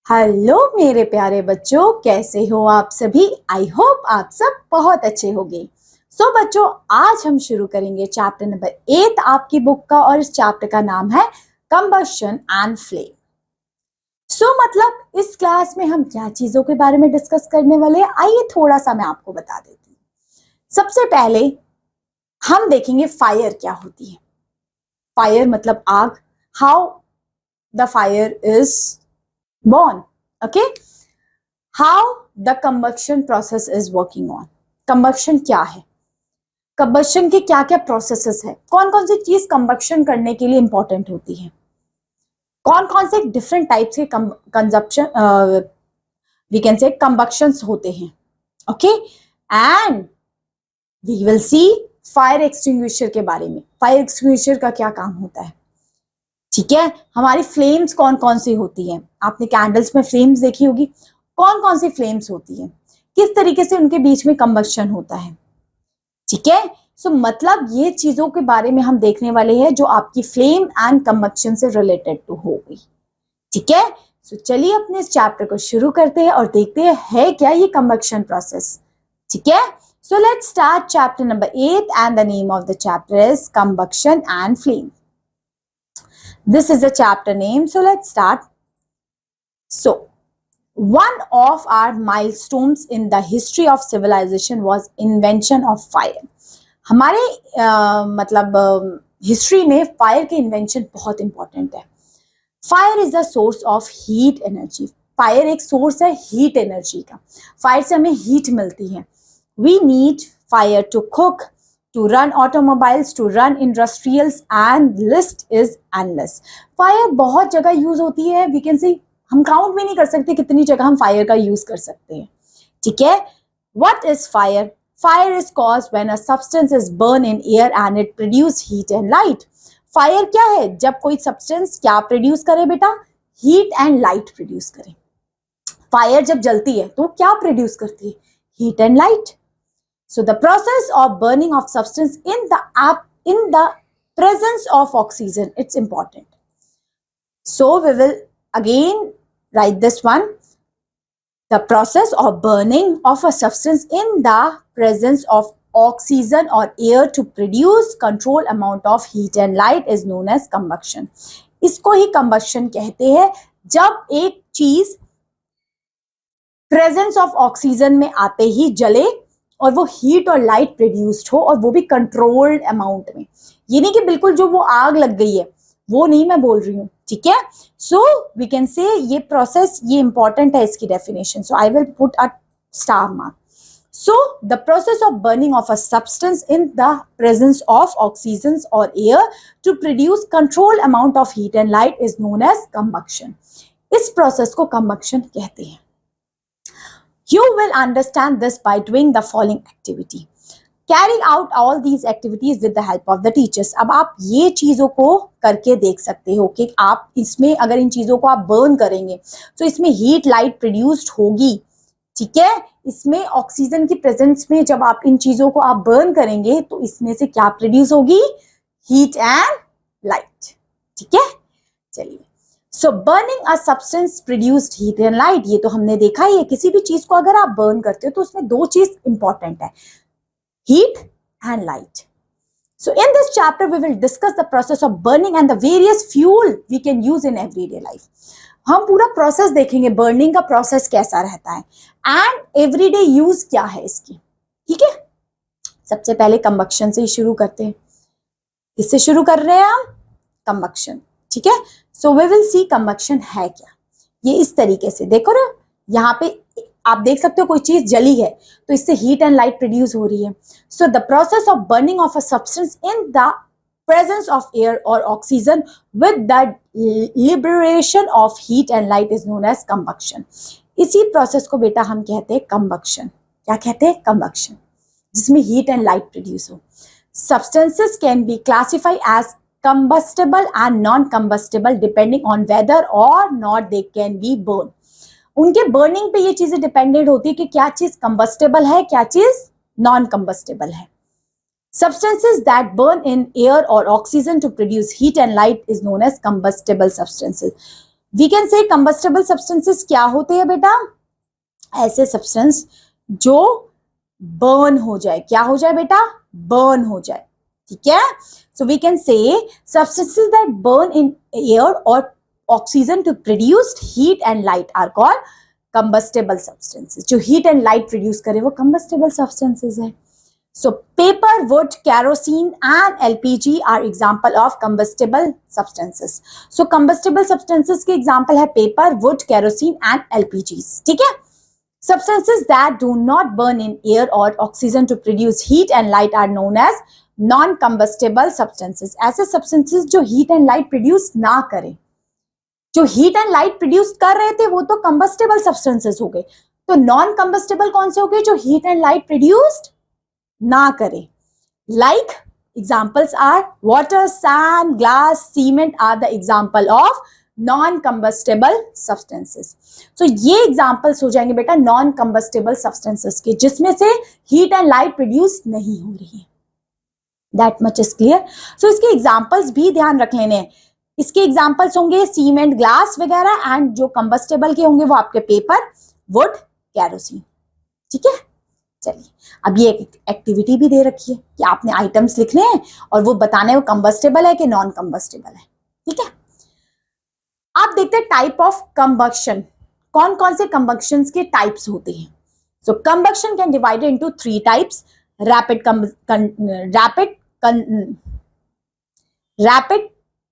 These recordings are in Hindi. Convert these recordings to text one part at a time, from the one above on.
हेलो मेरे प्यारे बच्चों, कैसे हो आप सभी। आई होप आप सब बहुत अच्छे होंगे। सो बच्चों, आज हम शुरू करेंगे चैप्टर नंबर 8 आपकी बुक का, और इस चैप्टर का नाम है कंबशन एंड फ्लेम। मतलब इस क्लास में हम क्या चीजों के बारे में डिस्कस करने वाले हैं, आइए थोड़ा सा मैं आपको बता देती हूँ। सबसे पहले हम देखेंगे फायर क्या होती है। फायर मतलब आग, how the fire is born. Okay, how the combustion process is working on. combustion क्या है, combustion के क्या क्या प्रोसेसेस है, कौन कौन सी चीज combustion करने के लिए इंपॉर्टेंट होती है, कौन कौन से डिफरेंट टाइप्स के combustion we can say combustions होते हैं। Okay, and we will see fire extinguisher के बारे में। फायर एक्सटिंग्विशर का क्या काम होता है, ठीक है। हमारी फ्लेम्स कौन कौन सी होती हैं, आपने कैंडल्स में फ्लेम्स देखी होगी, कौन कौन सी फ्लेम्स होती है, किस तरीके से उनके बीच में कंबक्शन होता है, ठीक है। सो मतलब ये चीजों के बारे में हम देखने वाले हैं जो आपकी फ्लेम एंड कंबक्शन से रिलेटेड टू हो गई, ठीक है। सो चलिए अपने इस चैप्टर को शुरू करते हैं और देखते हैं है क्या ये कंबक्शन प्रोसेस, ठीक है। सो let's start chapter number 8 and the name of the chapter is combustion and flame. This is the chapter name, so let's start. So, one of our milestones in the history of civilization was invention of fire. हमारे मतलब हिस्ट्री में फायर के इन्वेंशन बहुत इंपॉर्टेंट है. Fire is the source of heat energy. Fire एक सोर्स है हीट एनर्जी का. फायर से हमें हीट मिलती है. We need fire to cook, to run automobiles, to run industrials, and list is endless. Fire बहुत जगह यूज होती है. वी कैन सी हम काउंट भी नहीं कर सकते कितनी जगह हम फायर का यूज कर सकते हैं, ठीक है. What is fire? Fire is caused when a substance is burned in air and it produce heat and light. Fire क्या है, जब कोई सब्सटेंस क्या प्रोड्यूस करे बेटा, हीट एंड लाइट प्रोड्यूस करे. फायर जब जलती है तो क्या प्रोड्यूस करती है, heat and light. So the process of burning of substance in the presence of oxygen, it's important. So we will again write this one. The process of burning of a substance in the presence of oxygen or air to produce control amount of heat and light is known as combustion. इसको ही combustion कहते हैं जब एक चीज presence of oxygen में आते ही जले और वो हीट और लाइट प्रोड्यूस्ड हो, और वो भी कंट्रोल्ड अमाउंट में. ये नहीं कि बिल्कुल जो वो आग लग गई है, वो नहीं मैं बोल रही हूँ, ठीक है. सो वी कैन से ये प्रोसेस, ये इंपॉर्टेंट है इसकी definition. So I will put a star mark. So the process of burning of a substance in the presence of oxygen और air to produce control amount of heat and light is known as combustion. इस प्रोसेस को कंबक्शन कहते हैं. You will understand this by doing the following activity. Carry out all these activities with the help of the teachers. अब आप ये चीजों को करके देख सकते हो कि आप इसमें अगर इन चीजों को आप बर्न करेंगे तो इसमें हीट लाइट प्रोड्यूस्ड होगी, ठीक है. इसमें ऑक्सीजन की प्रेजेंस में जब आप इन चीजों को आप बर्न करेंगे तो इसमें से क्या प्रोड्यूस होगी, हीट एंड लाइट, ठीक है. चलिए, so burning a substance produced heat and light, ये तो हमने देखा ही है. किसी भी चीज को अगर आप बर्न करते हो तो उसमें दो चीज इंपॉर्टेंट है, heat and light. So in this chapter we will discuss the process of burning and the various fuel we can use in everyday life. हम पूरा प्रोसेस देखेंगे, बर्निंग का प्रोसेस कैसा रहता है एंड एवरीडे यूज क्या है इसकी, ठीक है. सबसे पहले कंबक्शन से ही शुरू करते हैं. किससे शुरू कर रहे हैं हम, कंबक्शन, ठीक है. So we will see combustion है क्या. ये इस तरीके से देखो ना, यहाँ पे आप देख सकते हो कोई चीज जली है तो इससे हीट एंड लाइट प्रोड्यूस हो रही है. So the process of burning of a substance in the presence of air और oxygen with the liberation of heat and light is known as combustion. इसी प्रोसेस को बेटा हम कहते हैं कंबक्शन. क्या कहते हैं, कंबक्शन, जिसमें हीट एंड लाइट प्रोड्यूस हो. Substances can be classified as combustible and non-combustible depending on whether or not they can be burned. उनके बर्निंग पे ये चीजें डिपेंडेंट होती है कि क्या चीज कंबस्टेबल है, क्या चीज नॉन कंबस्टेबल है. Substances that burn in air or oxygen to produce heat and light is known as combustible substances. We can say combustible substances क्या होते हैं बेटा? ऐसे सब्सटेंस जो बर्न हो जाए, क्या हो जाए बेटा? बर्न हो जाए, ठीक है। So we can say substances that burn in air और oxygen to produce heat and light are called combustible substances. जो हीट एंड लाइट प्रोड्यूस करे वो कंबस्टेबल सब्सटेंसेस है। So paper, wood, kerosene and LPG are example of combustible substances. So combustible substances के example है paper, wood, kerosene and LPGs. ठीक है? Substances that do not burn in air or oxygen to produce heat and light are known as non-combustible substances. ऐसे substances जो heat and light produce ना करें, जो heat and light produce कर रहे थे वो तो combustible substances हो गए, तो non-combustible कौन से हो गए? जो heat and light produced ना करे। Like examples are water, sand, glass, cement are the example of non-combustible substances. So ये examples हो जाएंगे बेटा non-combustible substances के, जिसमें से heat and light produce नहीं हो रही है। That much is clear. So इसके examples भी ध्यान रख लेने हैं। इसके examples होंगे सीमेंट, ग्लास वगैरह, एंड जो combustible के होंगे वो आपके पेपर, वुड, कैरोसिन। ठीक है, चलिए अब ये एक्टिविटी भी दे रखी है कि आपने आइटम्स लिखने हैं और वो बताने वो कंबस्टेबल है कि नॉन कंबस्टेबल है। ठीक है, आप देखते हैं टाइप ऑफ कंबक्शन, कौन कौन से कंबक्शंस के टाइप्स होते हैं। So combustion can divided into 3 types: rapid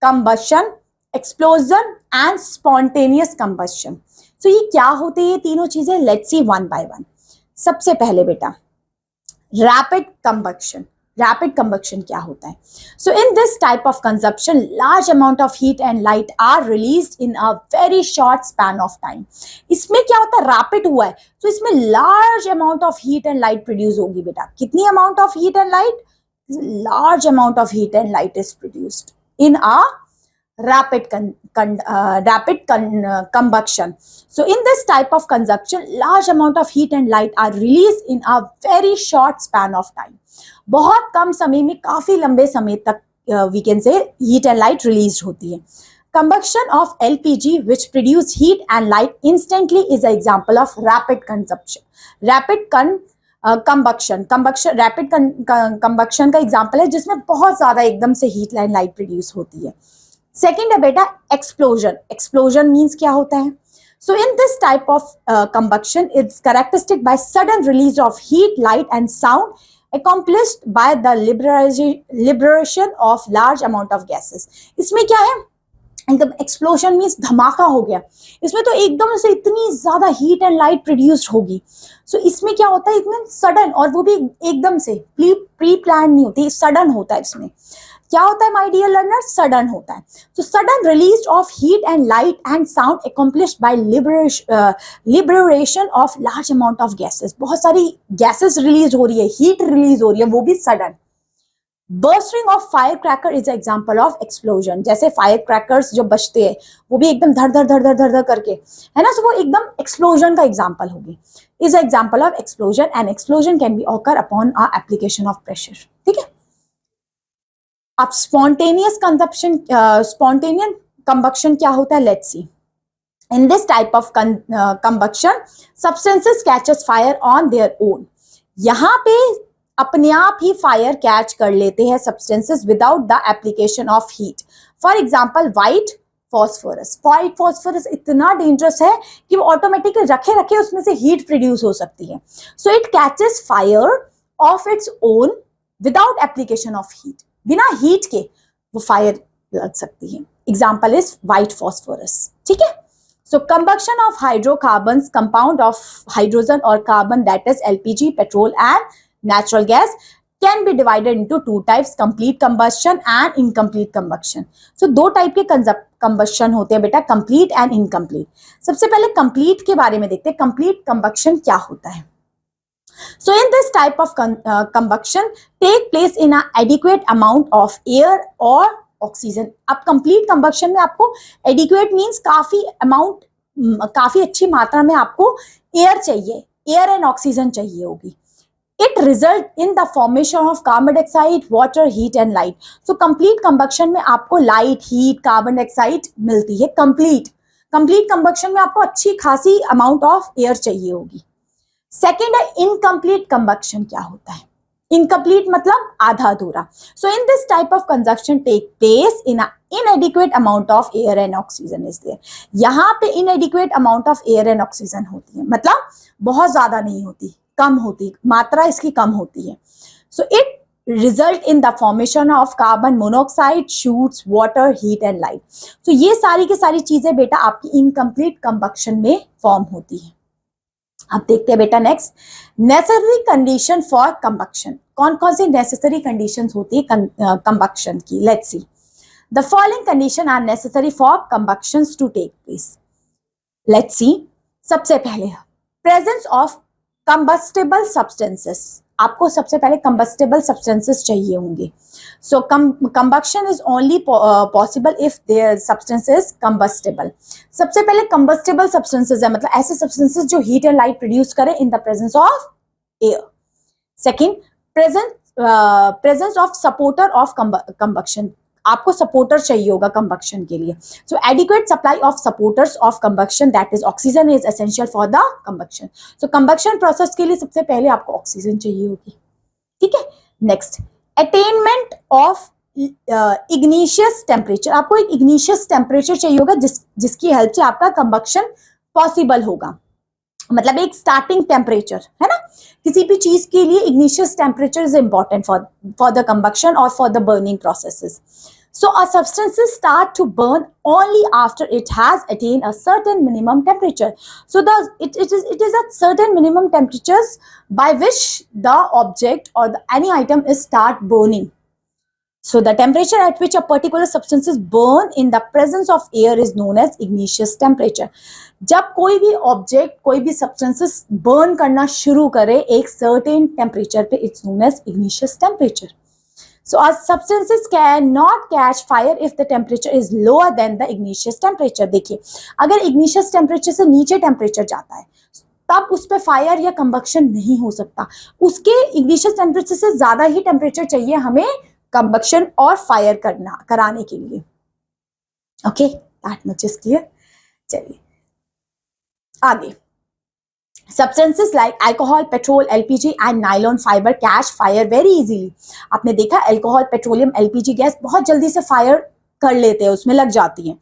combustion, explosion and spontaneous combustion. So ये क्या होते हैं ये तीनों चीजें? Let's see one by one. सबसे पहले बेटा रैपिड कंबक्शन। रैपिड कंबक्शन क्या होता है? So in this type of combustion large amount of heat and light are released in a very short span of time. इसमें क्या होता है? रैपिड हुआ है तो इसमें large amount of heat and light produce होगी बेटा। कितनी amount of heat and light? Large amount of heat and light is produced in a rapid combustion. So in this type of combustion, large amount of heat and light are released in a very short span of time. बहुत कम समय में काफी लंबे समय तक we can say heat and light released होती है. Combustion of LPG which produce heat and light instantly is an example of rapid consumption. Rapid combustion का एग्जाम्पल है जिसमें बहुत ज्यादा एकदम से हीट एंड लाइट प्रोड्यूस होती है. सेकेंड है बेटा एक्सप्लोजन. एक्सप्लोजन मीन्स क्या होता है? So in this type of combustion, it's characteristic by sudden release of heat, light and sound accomplished by the liberation of large amount of gases. इसमें क्या है? एकदम एक्सप्लोजन मीन्स धमाका हो गया. इसमें तो एकदम से इतनी ज्यादा हीट एंड लाइट प्रोड्यूस्ड होगी. सो इसमें क्या होता है? इसमें सडन, और वो भी एकदम से, प्री प्लान नहीं होती, सडन होता है. इसमें क्या होता है माय डियर लर्नर? सडन होता है. So sudden release of heat and light and sound accomplished by liberation of large amount of gases. बहुत सारी गैसेस रिलीज हो रही है, हीट रिलीज हो रही है, वो भी sudden. Bursting of firecracker is an example of explosion. जैसे firecrackers जो बचते हैं वो भी एकदम धड़ धड़ धड़ धड़ धड़ धड़ करके, है ना, so वो एकदम explosion का example होगी. Is an example of explosion and explosion can be occur upon a application of pressure. ठीक है. अब spontaneous combustion क्या होता है? Let's see. In this type of combustion, substances catches fire on their own. यहाँ पे अपने आप ही फायर कैच कर लेते हैं substances without the application of heat. For example white phosphorus. White phosphorus इतना डेंजरस है कि वो ऑटोमेटिकली रखे रखे उसमें से हीट प्रोड्यूस हो सकती है. So it catches fire of its own without application of heat. बिना हीट के वो फायर लग सकती है. Example is white phosphorus. ठीक है. So combustion of hydrocarbons, compound of hydrogen or carbon, that is LPG, petrol and natural gas, can be divided into 2 types: complete combustion and incomplete combustion. So 2 type के combustion होते हैं बेटा, complete and incomplete. सबसे पहले complete के बारे में देखते हैं. complete combustion क्या होता है? So in this type of combustion take place in an adequate amount of air or oxygen. अब complete combustion में आपको adequate means काफी अच्छी मात्रा में आपको एयर चाहिए, एयर एंड ऑक्सीजन चाहिए होगी. It result in the formation of carbon dioxide, water, heat and light. So complete combustion में आपको light, heat, carbon dioxide मिलती है. complete कंप्लीट कंबक्शन में आपको अच्छी खासी अमाउंट ऑफ एयर चाहिए होगी। सेकेंड है इनकम्प्लीट कंबक्शन। क्या होता है इनकम्प्लीट? मतलब आधा अधूरा। So in this type of combustion take place in inadequate amount of air and oxygen is there. यहाँ पे inadequate amount of air and oxygen होती है, मतलब बहुत ज्यादा नहीं होती, कम होती, मात्रा इसकी कम होती है। So it result in the formation of carbon monoxide, shoots, water, heat and light. So ये सारी की सारी चीजें बेटा आपकी इनकम्प्लीट कंबक्शन में फॉर्म होती है। अब देखते हैं बेटा next, necessary condition for combustion. कौन कौन सी नेसेसरी कंडीशंस होती है कंबक्शन की? Let's see, the following condition are necessary for combustions to take place. Let's see, सबसे पहले प्रेजेंस ऑफ कंबस्टेबल सब्सटेंसेस। आपको सबसे पहले कंबस्टेबल सब्सटेंसेस चाहिए होंगे। So combustion is only possible if there substance is combustible. सबसे पहले कंबस्टेबल सब्सटेंसेस है, मतलब ऐसे सब्सटेंसेस जो हीट एंड लाइट प्रोड्यूस करें in the presence of air. Second, presence of supporter of combustion. आपको सपोर्टर चाहिए होगा कंबक्शन के लिए। So adequate supply of supporters of combustion that is oxygen is essential for the combustion. So combustion process के लिए सबसे पहले आपको ऑक्सीजन चाहिए होगी, ठीक है। Next, attainment of igneous temperature. आपको एक इग्निशियस टेम्परेचर चाहिए होगा जिसकी हेल्प से आपका कंबक्शन पॉसिबल होगा, मतलब एक स्टार्टिंग टेम्परेचर है ना। किसी भी चीज के लिए ignition temperature is important for the combustion और for the burning processes. So a substance start to burn only after it has attained a certain minimum temperature. So it is at certain minimum temperatures by which the object or any item is start burning. So the temperature at which a particular substance is burn in the presence of air is known as igneous temperature. जब कोई भी ऑब्जेक्ट, कोई भी सब्सटेंसेस बर्न करना शुरू करे एक सर्टेन टेम्परेचर पे, it's known as igneous temperature. So our substances cannot catch fire if the temperature is lower than the igneous temperature. देखिए, अगर igneous temperature से नीचे टेम्परेचर जाता है तब उस पे फायर या कंबक्शन नहीं हो सकता। उसके igneous टेम्परेचर से ज्यादा ही टेम्परेचर चाहिए हमें कंबक्शन और फायर कराने के लिए। Okay, that much is clear. चलिए आगे, Substances like alcohol, petrol, LPG and nylon fiber catch fire very easily. आपने देखा अल्कोहल, पेट्रोलियम, LPG गैस बहुत जल्दी से फायर कर लेते हैं, उसमें लग जाती हैं।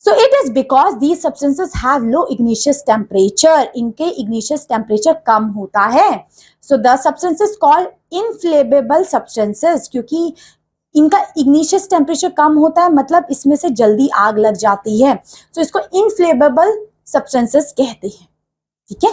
So it is because these substances have low igneous temperature. इनके igneous temperature कम होता है। So the substances called inflammable substances, क्योंकि इनका igneous temperature कम होता है, मतलब इसमें से जल्दी आग लग जाती है। So इसको inflammable substances कहते हैं, ठीक है।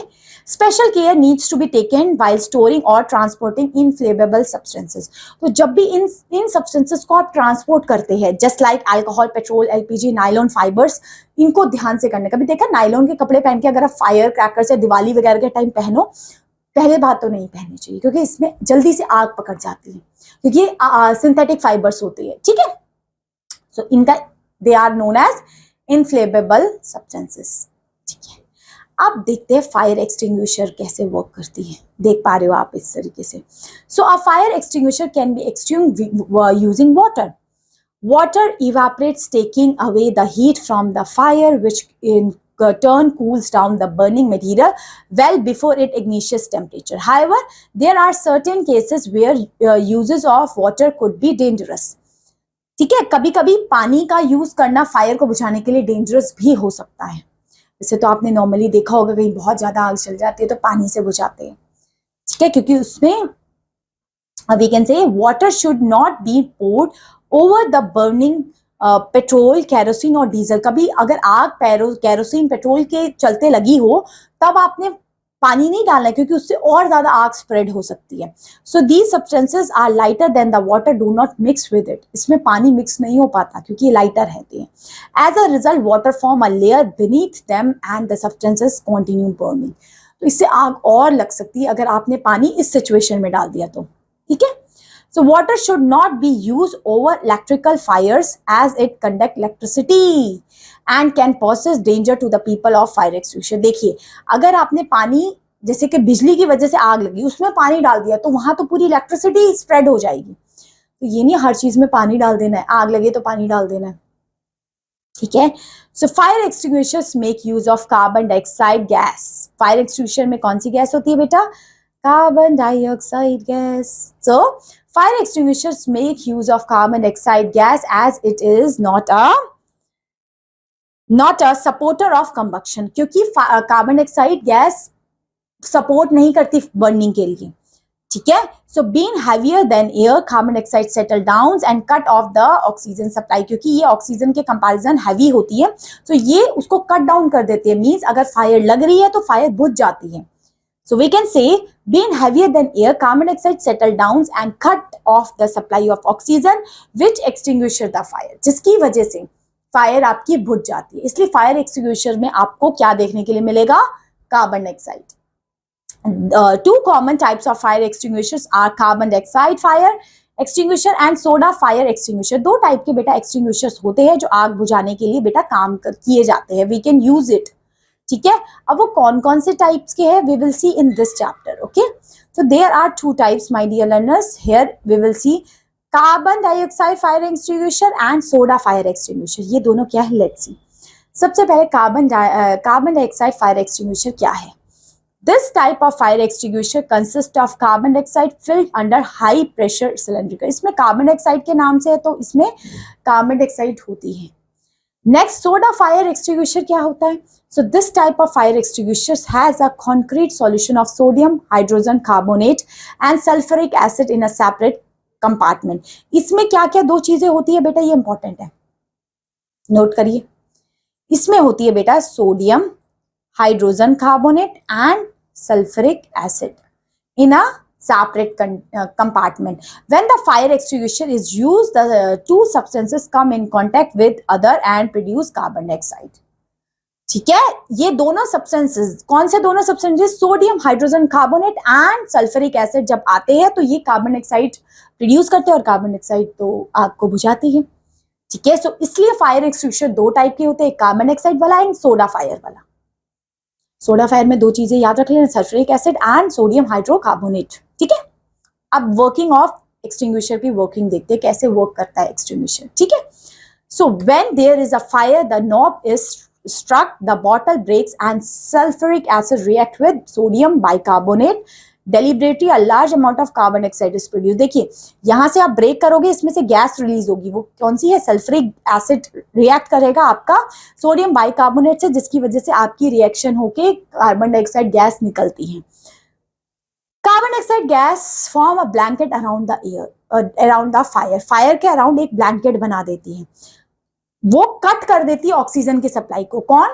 Special care needs to be taken while storing और ट्रांसपोर्टिंग इनफ्लेमेबल सब्सटेंसेस। तो जब भी इन सब्सटेंसेस को आप ट्रांसपोर्ट करते हैं, just like alcohol, petrol, LPG, nylon fibres, इनको ध्यान से करने। कभी देखा नायलॉन के कपड़े पहन के अगर आप फायर क्रैकर्स या दिवाली वगैरह के टाइम पहनो, पहले बात तो नहीं पहननी चाहिए क्योंकि इसमें जल्दी से आग पकड़ जाती है, क्योंकि सिंथेटिक फाइबर्स होती है, ठीक है। सो इनका they are known as inflammable substances, ठीक है। अब देखते हैं फायर एक्सटिंग्विशर कैसे वर्क करती है। देख पा रहे हो आप इस तरीके से। So a fire extinguisher can be extinguished using water. Water evaporates taking away the heat from the fire, which in turn cools down the burning material well before its igneous temperature. However, there are certain cases where uses of water could be dangerous. ठीक है, कभी कभी पानी का यूज करना फायर को बुझाने के लिए डेंजरस भी हो सकता है। जैसे तो आपने नॉर्मली देखा होगा कहीं बहुत ज्यादा आग चल जाती है तो पानी से बुझाते हैं, ठीक है, क्योंकि उसमें we can say water should not be poured over the burning petrol, kerosene और डीजल। कभी अगर आग कैरोसिन, पेट्रोल के चलते लगी हो तब आपने पानी नहीं डालना है, क्योंकि उससे और ज्यादा आग स्प्रेड हो सकती है। So these substances are lighter than the water, do not mix with it. इसमें पानी मिक्स नहीं हो पाता क्योंकि ये लाइटर रहते हैं। As a result water form a layer beneath them and the substances continue burning. तो इससे आग और लग सकती है अगर आपने पानी इस सिचुएशन में डाल दिया तो, ठीक है। So water should not be used over electrical fires as it conduct electricity and can poses danger to the people of fire extinguisher. देखिए, अगर आपने पानी, जैसे कि बिजली की वजह से आग लगी, उसमें पानी डाल दिया तो वहां तो पूरी इलेक्ट्रिसिटी स्प्रेड हो जाएगी। तो ये नहीं हर चीज में पानी डाल देना है, आग लगे तो पानी डाल देना है, ठीक है। So fire extinguishers make use of carbon dioxide gas. Fire extinguisher में कौन सी गैस होती है बेटा? Carbon dioxide gas. So fire extinguishers make use of carbon dioxide gas as it is not a supporter of combustion, क्योंकि कार्बन डाइऑक्साइड गैस सपोर्ट नहीं करती बर्निंग के लिए। ठीक है। So being heavier than air, carbon dioxide settle down and cut off the oxygen supply, क्योंकि ये ऑक्सीजन के कंपैरिजन हैवी होती है, तो ये उसको कट डाउन कर देती है। मींस अगर फायर लग रही है तो फायर बुझ जाती है। So we can say being heavier than air, carbon dioxide settle down and cut off the supply of oxygen which extinguishes the fire, जिसकी वजह से फायर आपकी बुझ जाती है। इसलिए फायर एक्सटिंग्विशर में आपको क्या देखने के लिए मिलेगा? Carbon dioxide. Two common types of fire extinguishers are carbon dioxide fire extinguisher and soda fire extinguisher। दो टाइप के बेटा एक्सटिंग्विशर्स होते हैं जो आग बुझाने के लिए बेटा काम किए जाते हैं। We can use it. ठीक है। अब वो कौन कौन से टाइप्स के हैं we will see in this chapter. Okay, so there are two types my dear learners. Here we will see carbon dioxide fire extinguisher and soda fire extinguisher. ये दोनों क्या है, लेट्स सी। सबसे पहले कार्बन डाइऑक्साइड फायर एक्सटिंग्विशर क्या है? This type of fire extinguisher consists of carbon dioxide filled under high pressure cylinder। इसमें कार्बन डाइऑक्साइड के नाम से है तो इसमें कार्बन डाइऑक्साइड होती है। नेक्स्ट, सोडा फायर एक्सटिंग्विशर क्या होता है? So this type of fire extinguisher has a concrete solution of sodium hydrogen carbonate and sulfuric acid in a separate compartment। इसमें क्या क्या दो चीजें होती है बेटा, ये इंपॉर्टेंट है, नोट करिए। इसमें होती है बेटा sodium hydrogen carbonate and sulfuric acid in a separate compartment। When the fire extinguisher is used, the two substances come in contact with other and produce carbon dioxide। ठीक है। ये दोनों सब्सटेंसेस, कौन से दोनों substances? Sodium hydrogen carbonate and sulphuric acid जब आते हैं तो ये कार्बन डाइऑक्साइड प्रोड्यूस करते हैं और कार्बन डाइऑक्साइड तो आग को बुझाती है। ठीक है। सो इसलिए फायर एक्सटिंग्विशर दो टाइप के होते हैं, कार्बन डाइऑक्साइड वाला एंड सोडा फायर वाला। सोडा फायर में दो चीजें याद रख लेना, sulphuric acid and sodium hydrocarbonate. ठीक है। अब वर्किंग ऑफ एक्सटिंग्विशर की वर्किंग देखते हैं, कैसे वर्क करता है एक्सटिंग्विशर। ठीक है। So when there is a fire the knob is struck, the bottle breaks and sulfuric acid react with sodium bicarbonate। deliberately a large amount of carbon dioxide is produced। देखिए यहां से आप ब्रेक करोगे, इसमें से गैस रिलीज होगी, वो कौन सी है? सल्फ्यूरिक एसिड रिएक्ट करेगा आपका सोडियम बाइकार्बोनेट से, जिसकी वजह से आपकी रिएक्शन होके कार्बन डाइऑक्साइड गैस निकलती है। Carbon dioxide gas form a blanket around the air, around the fire. Fire के अराउंड एक ब्लैंकेट बना देती है, वो कट कर देती है ऑक्सीजन की सप्लाई को। कौन?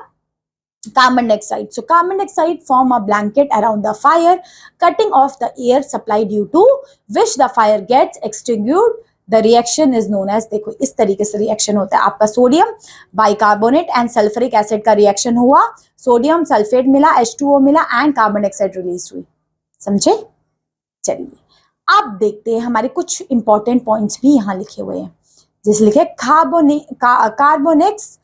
Carbon dioxide. So carbon dioxide form a blanket around the fire, cutting off the air supply due to which the fire gets extinguished. The reaction is known as, देखो इस तरीके से रिएक्शन होता है आपका, sodium bicarbonate and sulphuric acid का रिएक्शन हुआ, सोडियम सल्फेट मिला, H2O मिला एंड कार्बन डाइऑक्साइड रिलीज हुई। समझे? चलिए अब देखते हैं, हमारे कुछ इंपॉर्टेंट पॉइंट्स भी यहाँ लिखे हुए हैं। जैसे लिखे कार्बोनेक्स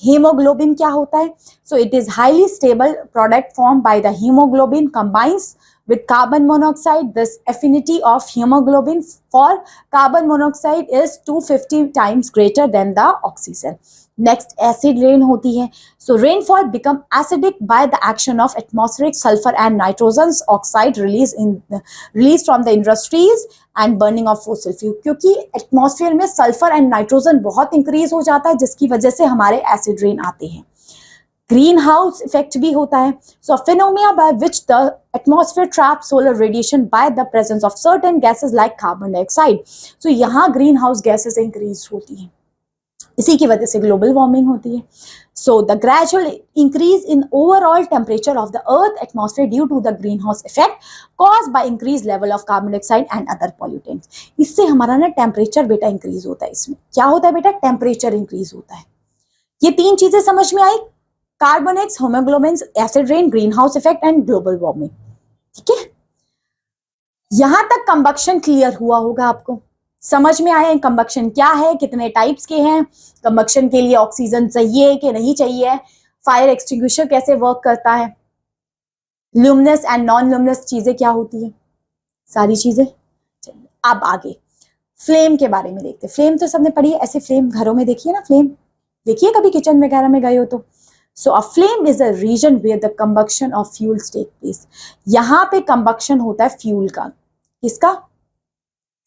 हेमोग्लोबिन क्या होता है? So it is highly stable product form by the hemoglobin combines with carbon monoxide। this affinity of hemoglobin for carbon monoxide is 250 times greater than the oxygen। Next acid rain होती है। So rainfall become acidic by the action of atmospheric sulphur and nitrogen oxide release from the industries and burning of fossil fuel. क्योंकि एटमॉस्फेयर में सल्फर एंड नाइट्रोजन बहुत इंक्रीज हो जाता है, जिसकी वजह से हमारे एसिड रेन आते हैं। ग्रीन हाउस इफेक्ट भी होता है। So phenomena by which the atmosphere trap solar radiation by the presence of certain gases like carbon dioxide. So यहाँ ग्रीन हाउस गैसेस इंक्रीज होती हैं, इसी की वजह से ग्लोबल वार्मिंग होती है। So the gradual increase in overall temperature of the earth atmosphere due to the green house effect cause by increase level of carbon dioxide and other pollutants. इससे हमारा ना टेम्परेचर बेटा इंक्रीज होता है। इसमें क्या होता है बेटा? टेम्परेचर इंक्रीज होता है। ये तीन चीजें समझ में आई, carbonates, haemoglobin, acid rain, green house effect and global warming. ठीक है, यहां तक कंबक्शन क्लियर हुआ होगा आपको, समझ में आया कंबक्शन क्या है, कितने टाइप्स के हैं, कंबक्शन के लिए ऑक्सीजन चाहिए कि नहीं चाहिए, फायर एक्सटिंग्विशर कैसे वर्क करता है, ल्यूमिनस एंड नॉन ल्यूमिनस चीजें क्या होती है, सारी चीजें। चलिए अब आगे फ्लेम के बारे में देखते हैं। फ्लेम तो सबने पढ़ी है, ऐसे फ्लेम घरों में देखिए ना, फ्लेम देखिए कभी किचन वगैरह में गए हो तो। So a flame is a region where the combustion of fuels take place. यहाँ पे कंबक्शन होता है फ्यूल का। किसका?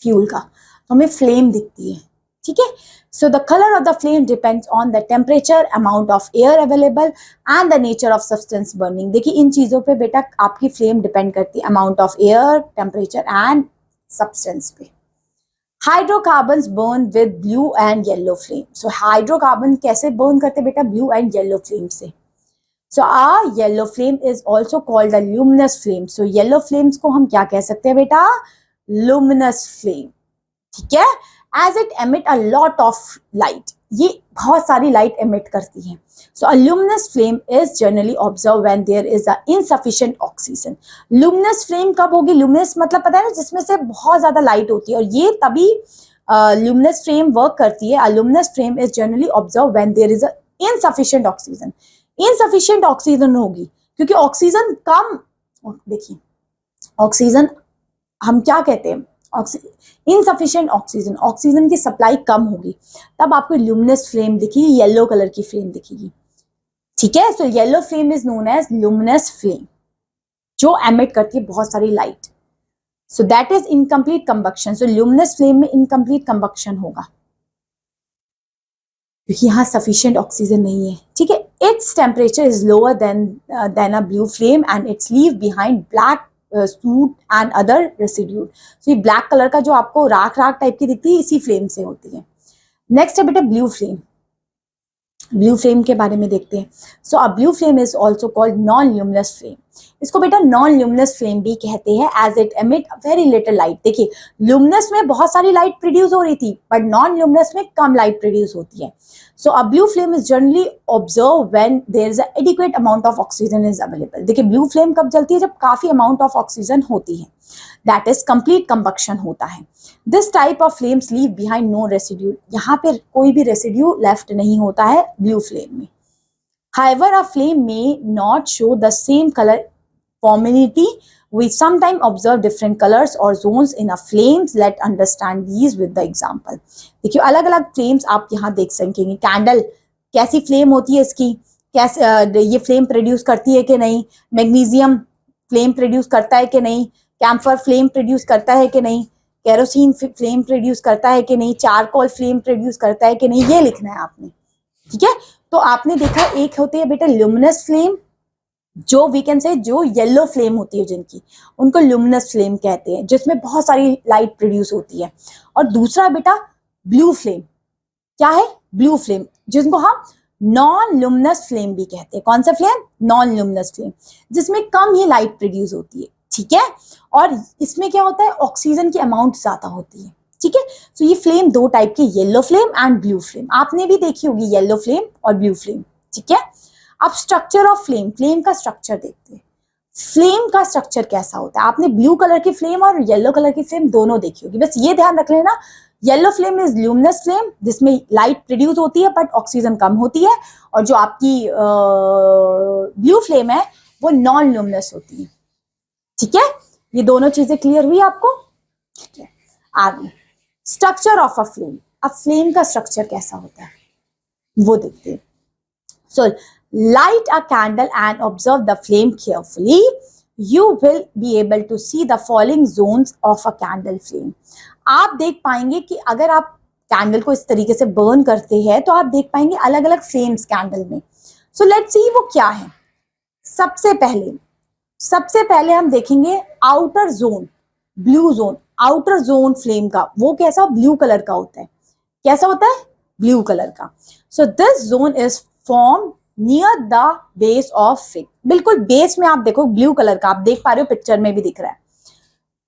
फ्यूल का। तो हमें फ्लेम दिखती है, ठीक है। So the colour of the flame depends on the temperature, amount of air available and the nature of substance burning. देखिए इन चीजों पे बेटा आपकी फ्लेम डिपेंड करती है, amount of air, temperature and substance पे। Hydrocarbons burn with blue and yellow flame. So hydrocarbon कैसे बर्न करते बेटा? ब्लू एंड येलो फ्लेम से। So a yellow flame is also called a luminous flame. So yellow flames को हम क्या कह सकते हैं बेटा? लुमिनस फ्लेम, ठीक है। As it emit a lot of light, ये बहुत सारी लाइट एमिट करती है। So a luminous flame is generally observe when there is a insufficient oxygen. Luminous flame कब होगी? लुमिनस मतलब पता है ना, जिसमें से बहुत ज्यादा लाइट होती है, और ये तभी लुमिनस फ्लेम वर्क करती है। A luminous flame is generally observe when there is a insufficient oxygen. Insufficient oxygen होगी क्योंकि ऑक्सीजन कम, देखिए ऑक्सीजन हम क्या कहते हैं? इनसफिशिएंट ऑक्सीजन, ऑक्सीजन की सप्लाई कम होगी, तब आपको ल्यूमिनस फ्लेम दिखेगी, येलो कलर की फ्लेम दिखेगी, ठीक है। So yellow flame is known as luminous flame, जो एमिट करती है बहुत सारी light. So that is incomplete combustion. So luminous flame में इनकम्प्लीट कंबक्शन होगा क्योंकि यहाँ सफिशिएंट ऑक्सीजन नहीं है, ठीक है। It's temperature is lower than a blue flame and it's leave behind black suit and other residue. तो ये ब्लैक कलर का जो आपको राख राख टाइप की दिखती है, इसी फ्लेम से होती है। नेक्स्ट है बेटा ब्लू फ्लेम। ब्लू फ्लेम के बारे में देखते हैं। So a blue flame is also called non luminous flame. इसको बेटा नॉन ल्यूमिनस फ्लेम भी कहते हैं, as it emit very little light. देखिए ल्यूमिनस में बहुत सारी लाइट प्रोड्यूस हो रही थी, बट नॉन ल्यूमिनस में कम लाइट प्रोड्यूस होती है। So a blue flame is generally observe when there is adequate amount of oxygen is available. देखिए ब्लू फ्लेम कब जलती है? जब काफी अमाउंट ऑफ ऑक्सीजन होती है, दैट इज कंप्लीट कंबक्शन होता है। This type of flames leave behind no residue. यहाँ पे कोई भी रेसिड्यू लेफ्ट नहीं होता है ब्लू फ्लेम में। However, a flame may not show the same color formality. We sometimes observe different colors or zones in a flames. Let's understand these with the example. देखिए अलग अलग फ्लेम्स आप यहाँ देख सकेंगे। कैंडल कैसी फ्लेम होती है इसकी, कैसे ये फ्लेम प्रोड्यूस करती है कि नहीं, मैग्नीशियम फ्लेम प्रोड्यूस करता है कि नहीं, कैम्फर फ्लेम प्रोड्यूस करता है कि नहीं, केरोसिन फ्लेम प्रोड्यूस करता है कि नहीं, चारकोल फ्लेम प्रोड्यूस करता है कि नहीं, ये लिखना है आपने, ठीक है। तो आपने देखा एक होती है बेटा ल्यूमिनस फ्लेम, जो वी कैन से जो येलो फ्लेम होती है जिनकी, उनको ल्यूमिनस फ्लेम कहते हैं, जिसमें बहुत सारी लाइट प्रोड्यूस होती है। और दूसरा बेटा ब्लू फ्लेम, क्या है? ब्लू फ्लेम, जिनको हम नॉन ल्यूमिनस फ्लेम भी कहते हैं। कौन सा फ्लेम? नॉन ल्यूमिनस फ्लेम, जिसमें कम ही लाइट प्रोड्यूस होती है, ठीक है। और इसमें क्या होता है? ऑक्सीजन की अमाउंट ज्यादा होती है, ठीक है। तो ये फ्लेम दो टाइप के, yellow flame and blue flame, आपने भी देखी होगी येलो फ्लेम और ब्लू फ्लेम, ठीक है। अब स्ट्रक्चर ऑफ फ्लेम, फ्लेम का स्ट्रक्चर देखते हैं। फ्लेम का स्ट्रक्चर कैसा होता है? आपने ब्लू कलर की फ्लेम और येलो कलर की फ्लेम दोनों देखी होगी, बस ये ध्यान रख लेना yellow flame is luminous flame, जिसमें लाइट प्रोड्यूस होती है बट ऑक्सीजन कम होती है, और जो आपकी ब्लू फ्लेम है वो नॉन ल्यूमिनस होती है, ठीक है। ये दोनों चीजें क्लियर हुई आपको? ठीक है। आगे स्ट्रक्चर ऑफ अ फ्लेम, अब फ्लेम का स्ट्रक्चर कैसा होता है वो देखते हैं। सो light a candle and observe the flame carefully. You will be able to see the following zones of a candle flame. आप देख पाएंगे कि अगर आप कैंडल को इस तरीके से बर्न करते हैं तो आप देख पाएंगे अलग अलग फ्लेम्स कैंडल में। सो लेट्स सी वो क्या है। सबसे पहले हम देखेंगे outer zone, blue zone. Outer zone flame का वो कैसा? ब्लू कलर का होता है। कैसा होता है? ब्लू कलर का। So this zone is form near the base of wick. बिल्कुल बेस में आप देखो ब्लू कलर का, आप देख पा रहे हो, पिक्चर में भी दिख रहा है।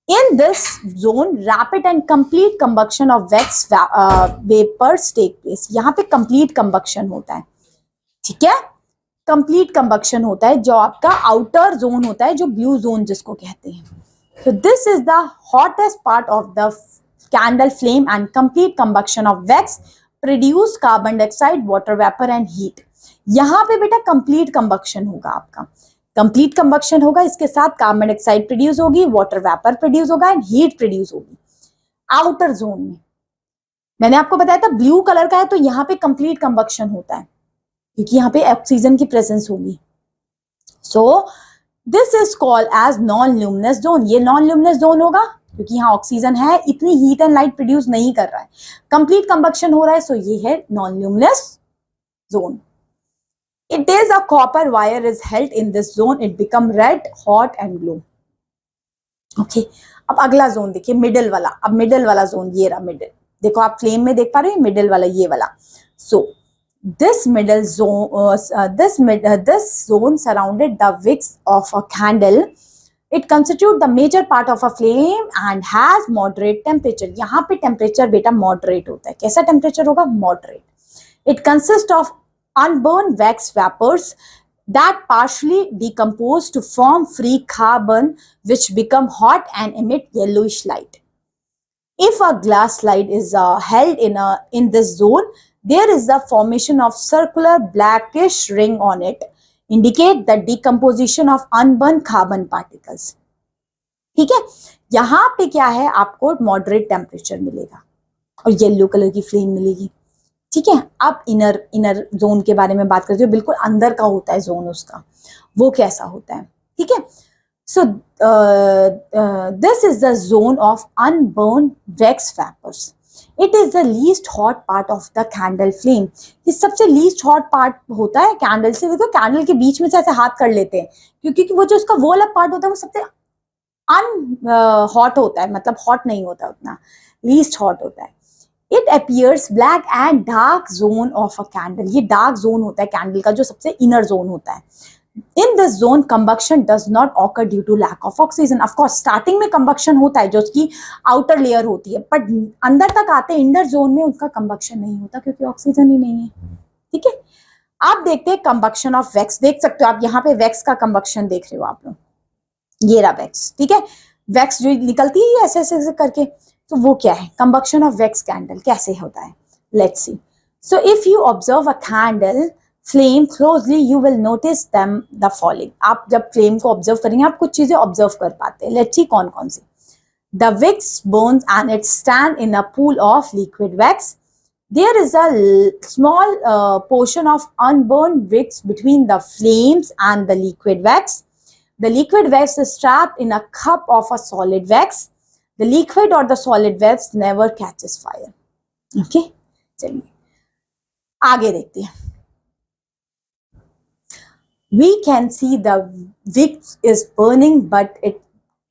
In this zone rapid and complete combustion of wax vapours take place. यहाँ पे कंप्लीट कंबक्शन होता है, ठीक है। कंप्लीट कंबक्शन होता है, जो आपका आउटर जोन होता है, जो ब्लू जोन जिसको कहते हैं। So this is the hottest part of the candle flame and complete combustion of wax produce carbon dioxide, water vapor and heat. यहाँ पे बेटा कंप्लीट कंबक्शन होगा आपका, कंप्लीट कंबक्शन होगा, इसके साथ कार्बन डाइऑक्साइड प्रोड्यूस होगी, वाटर वेपर प्रोड्यूस होगा एंड हीट प्रोड्यूस होगी आउटर जोन में। मैंने आपको बताया था ब्लू कलर का है तो यहाँ पे कंप्लीट कंबक्शन होता है क्योंकि यहाँ पे ऑक्सीजन की प्रेजेंस होगी। So this is called as non luminous zone. ये नॉन ल्यूमिनस जोन होगा क्योंकि यहाँ ऑक्सीजन है, इतनी हीट एंड लाइट प्रोड्यूस नहीं कर रहा है, कंप्लीट कंबक्शन हो रहा है, सो ये है non luminous zone. It is a copper wire is held in this zone. It become red, hot and glow. Okay. अब अगला जोन देखिए, मिडिल वाला। अब मिडिल वाला जोन ये रहा, मिडिल देखो आप फ्लेम में देख पा रहे हो, मिडिल वाला ये वाला। सो this middle zone this zone surrounded the wicks of a candle. It constitute the major part of a flame and has moderate temperature. यहाँ पे टेम्परेचर बेटा मॉडरेट होता है। कैसा टेम्परेचर होगा? Moderate. It consists of unburned wax vapors that partially decompose to form free carbon, which become hot and emit yellowish light. If a glass slide is held in this zone, there is the formation of circular blackish ring on it, indicate the decomposition of unburned carbon particles. ठीक है, यहाँ पे क्या है, आपको मॉडरेट टेम्परेचर मिलेगा और येलो कलर की फ्लेम मिलेगी। ठीक है, अब इनर जोन के बारे में बात करते हो, बिल्कुल अंदर का होता है जोन उसका, वो कैसा होता है। ठीक है, so this is the zone of unburn wax vapours. It is the least hot part of the candle flame. ये सबसे लीस्ट हॉट पार्ट होता है कैंडल से। देखो कैंडल के बीच में से ऐसे हाथ कर लेते हैं क्योंकि वो जो उसका वो वाला पार्ट होता है वो सबसे हॉट होता है, मतलब हॉट नहीं होता उतना, लीस्ट हॉट होता है। It appears black and dark zone of a candle. ये dark zone होता है कैंडल का, जो सबसे inner zone होता है। In this zone, combustion does not occur due to lack of oxygen. Of course, starting में combustion होता है जो उसकी outer layer होती है, but अंदर तक आते हैं inner zone में उनका combustion नहीं होता क्योंकि ऑक्सीजन ही नहीं है। ठीक है, आप देखते हैं combustion of wax। देख सकते हो आप यहाँ पे wax का combustion देख रहे हो आप लोग, ये रहा wax। ठीक है, wax जो निकलती है ऐसे ऐसे करके, तो वो क्या है? कंबक्शन ऑफ वैक्स कैंडल कैसे होता है? Let's see. So if you observe a candle flame closely you will notice them the following. आप जब फ्लेम को ऑब्जर्व करेंगे आप कुछ चीजें ऑब्जर्व कर पाते हैं। लेट्स सी कौन कौन सी। The wicks burns and it stand in a pool of liquid wax. There is a small portion of unburned wicks between the flames and the liquid wax. The liquid wax is trapped in a cup of a solid wax. The liquid or the solid wax never catches fire. Okay, चलिए आगे देखते हैं। We can see the wick is burning, but it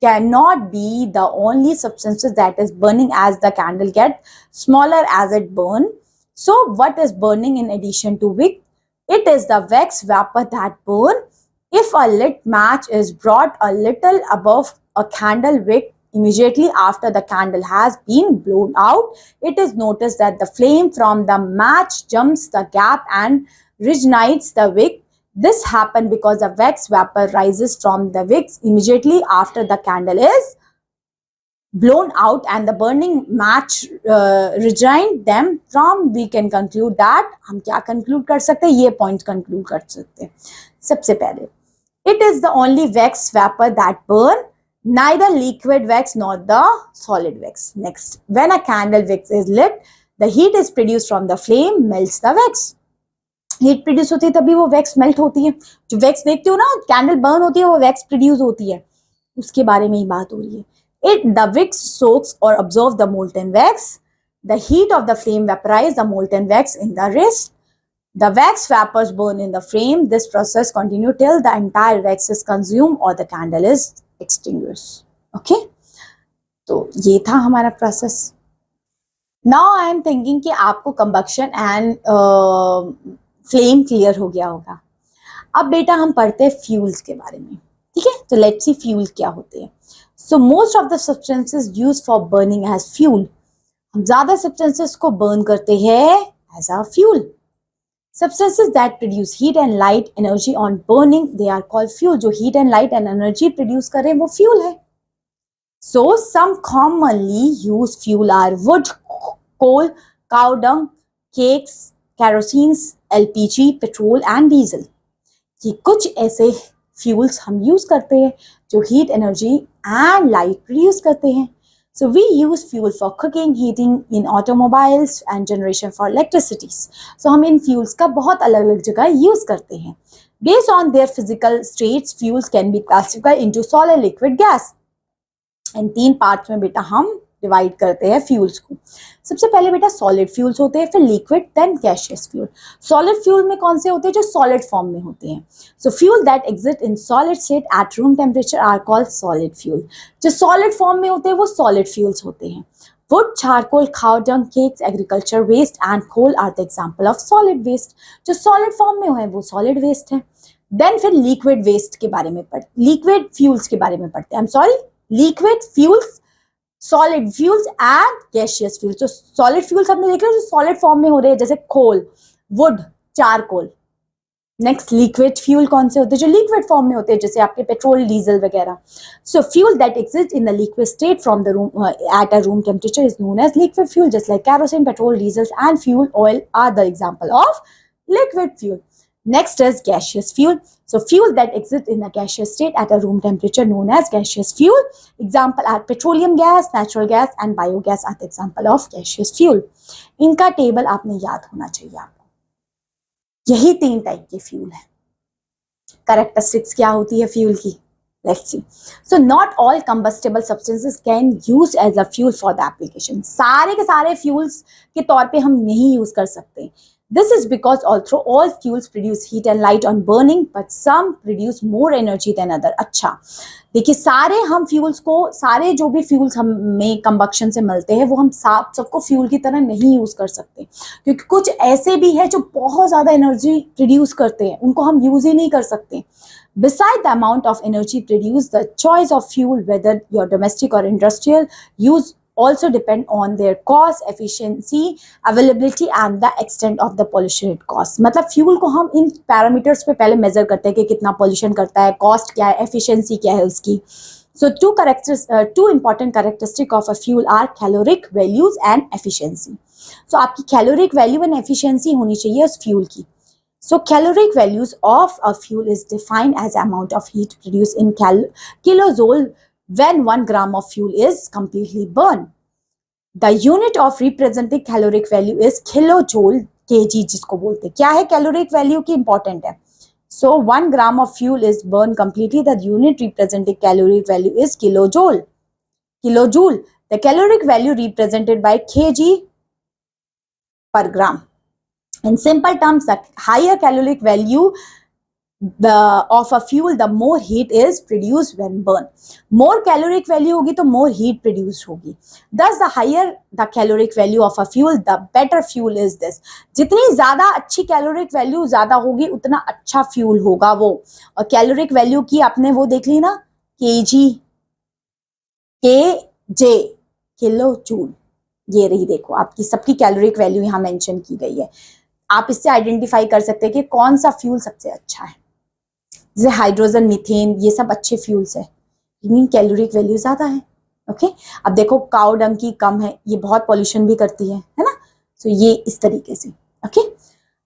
cannot be the only substances that is burning, as the candle get smaller as it burn. So what is burning in addition to wick? It is the wax vapor that burn. If a lit match is brought a little above a candle wick immediately after the candle has been blown out, it is noticed that the flame from the match jumps the gap and reignites the wick. This happens because the wax vapor rises from the wicks immediately after the candle is blown out and the burning match rejoined them. From we can conclude that, हम क्या conclude कर सकते हैं? ये point conclude कर सकते हैं। सबसे पहले, it is the only wax vapor that burn, neither liquid wax nor the solid wax. Next, when a candle wax is lit, the heat is produced from the flame melts the wax. Heat produce होती है तभी वो वैक्स मेल्ट होती है। जो वैक्स देखते हो ना, कैंडल बर्न होती है, वो वैक्स प्रोड्यूस होती है, उसके बारे में ही बात हो रही है। इट द विक्स सोक्स और observe the molten wax. The heat of the flame vaporise the molten wax in the rest. The wax vapors burn in the flame. This process continues till the entire wax is consumed or the candle is extinguished. Okay? तो ये था हमारा process. Now I am thinking कि आपको कंबक्शन एंड फ्लेम क्लियर हो गया होगा। अब बेटा हम पढ़ते हैं फ्यूल्स के बारे में। ठीक है, तो लेट्स सी फ्यूल क्या होते हैं। So most of the substances used for burning as fuel. हम ज्यादा सब्सटेंसेस को बर्न करते हैं as a fuel. Substances that produce heat and light energy on burning, they are called fuel. जो heat and light and energy produce करे वो fuel है। So some commonly used fuel are wood, coal, cow dung, cakes, kerosene, LPG, petrol and diesel. ये कुछ ऐसे fuels हम use करते हैं जो heat energy and light produce करते हैं। So we use fuel for cooking, heating in automobiles and generation for electricity. So हम इन fuels का बहुत अलग अलग जगह use करते हैं. Based on their physical states, fuels can be classified into solid, liquid, gas. In 3 parts में बेटा हम डिवाइड करते हैं फ्यूल्स को. सबसे पहले बेटा सॉलिड फ्यूल्स होते हैं, फिर liquid, then gaseous fuel. Solid fuel में कौन से होते हैं? जो सॉलिड फॉर्म में होते हैं. So fuel that exist in solid state at room temperature are called solid fuel. जो सॉलिड फॉर्म में होते हैं वो सॉलिड फ्यूल्स होते हैं. Wood, charcoal, cow dung, cakes, agriculture waste and coal are the example of solid waste. जो solid form में है वो solid waste है. Then फिर liquid waste के बारे में liquid fuels के बारे में पढ़ते हैं. I'm sorry, liquid fuels, solid fuels and gaseous fuels. तो solid fuels हमने देख लिया जो solid form में हो रहे हैं, जैसे coal, wood, charcoal. Next liquid fuel कौन से होते हैं? जो लिक्विड फॉर्म में होते हैं, जैसे आपके पेट्रोल, डीजल वगैरह. So fuel that exist in the liquid state from the room at a room temperature is known as liquid fuel. Just like kerosene, petrol, diesel and fuel oil are the example of liquid fuel. Next is gaseous fuel. So fuel that exists in a gaseous state at a room temperature known as gaseous fuel. Example are petroleum gas, natural gas and biogas are the example of gaseous fuel. इनका टेबल आपने याद होना चाहिए आपको. यही 3 टाइप के फ्यूल है. कैरेक्टरिस्टिक्स क्या होती है फ्यूल की? Let's see. So not all combustible substances can use as a fuel for the application. सारे के सारे फ्यूल्स के तौर पे हम नहीं यूज कर सकते. This is because although all fuels produce heat and light on burning, but some produce more energy than other. अच्छा, देखिए सारे हम फ्यूल्स को, सारे जो भी फ्यूल्स हमें कंबक्शन से मिलते हैं वो हम सबको फ्यूल की तरह नहीं यूज कर सकते, क्योंकि कुछ ऐसे भी है जो बहुत ज्यादा एनर्जी प्रोड्यूस करते हैं, उनको हम यूज ही नहीं कर सकते. Beside the amount of energy produced, the choice of fuel, whether you're domestic or industrial use, also depend on their cost, efficiency, availability and the extent of the pollution it causes. मतलब फ्यूल को हम इन पैरामीटर्स पे पहले मेजर करते हैं कि कितना पोल्यूशन करता है, कॉस्ट क्या है, एफिशिएंसी क्या है उसकी. So two important characteristics of a fuel are caloric values and efficiency. So आपकी caloric value and efficiency होनी चाहिए उस फ्यूल की. So caloric values of a fuel is defined as amount of heat produced in kilojoule when 1 gram of fuel is completely burned. The unit of representing caloric value is kilojoule kg, जिसको बोलते हैं. क्या है caloric value की important है. So 1 gram of fuel is burned completely. The unit representing caloric value is kilojoule. Kilojoule. The caloric value represented by kg per gram. In simple terms, the higher caloric value of a fuel, the more heat is produced when burned. More caloric value होगी तो more heat produced होगी. Thus, the higher the caloric value of a fuel, the better fuel is this. जितनी ज्यादा अच्छी caloric value ज्यादा होगी उतना अच्छा fuel होगा वो. और caloric value की आपने वो देख ली ना, kg, kj, किलो जूल. ये रही, देखो आपकी सबकी कैलोरिक वैल्यू यहाँ मेंशन की गई है. आप इससे आइडेंटिफाई कर सकते हैं कि कौन सा फ्यूल सबसे अच्छा है. जैसे हाइड्रोजन, मीथेन, ये सब अच्छे फ्यूल्स है, इनकी कैलोरिक वैल्यू ज्यादा है. ओके, अब देखो काउ डंग की कम है, ये बहुत पॉल्यूशन भी करती है ना. सो ये इस तरीके से. Okay,